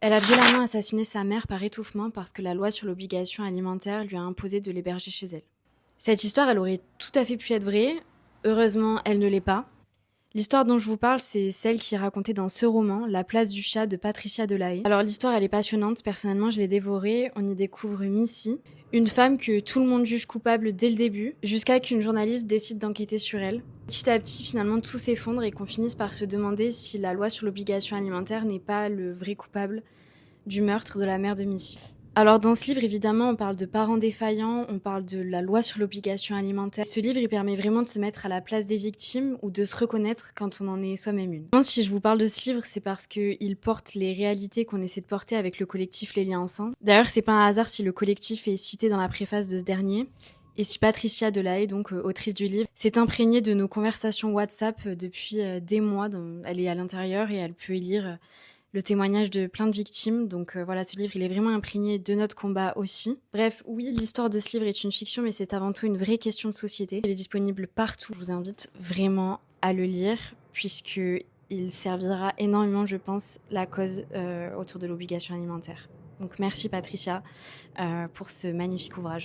Elle a violemment assassiné sa mère par étouffement parce que la loi sur l'obligation alimentaire lui a imposé de l'héberger chez elle. Cette histoire, elle aurait tout à fait pu être vraie. Heureusement, elle ne l'est pas. L'histoire dont je vous parle, c'est celle qui est racontée dans ce roman, La place du chat de Patricia Delahaye. Alors l'histoire, elle est passionnante. Personnellement, je l'ai dévorée. On y découvre Missy, une femme que tout le monde juge coupable dès le début, jusqu'à qu'une journaliste décide d'enquêter sur elle. Petit à petit, finalement, tout s'effondre et qu'on finisse par se demander si la loi sur l'obligation alimentaire n'est pas le vrai coupable du meurtre de la mère de Missy. Alors dans ce livre, évidemment, on parle de parents défaillants, on parle de la loi sur l'obligation alimentaire. Ce livre, il permet vraiment de se mettre à la place des victimes ou de se reconnaître quand on en est soi-même une. Si je vous parle de ce livre, c'est parce qu'il porte les réalités qu'on essaie de porter avec le collectif Les Liens Ensemble. D'ailleurs, c'est pas un hasard si le collectif est cité dans la préface de ce dernier. Et si Patricia Delahaye, donc autrice du livre, s'est imprégnée de nos conversations WhatsApp depuis des mois. Elle est à l'intérieur et elle peut y lire le témoignage de plein de victimes. Donc voilà, ce livre, il est vraiment imprégné de notre combat aussi. Bref, oui, l'histoire de ce livre est une fiction, mais c'est avant tout une vraie question de société. Il est disponible partout. Je vous invite vraiment à le lire, puisque il servira énormément, je pense, la cause autour de l'obligation alimentaire. Donc merci Patricia pour ce magnifique ouvrage.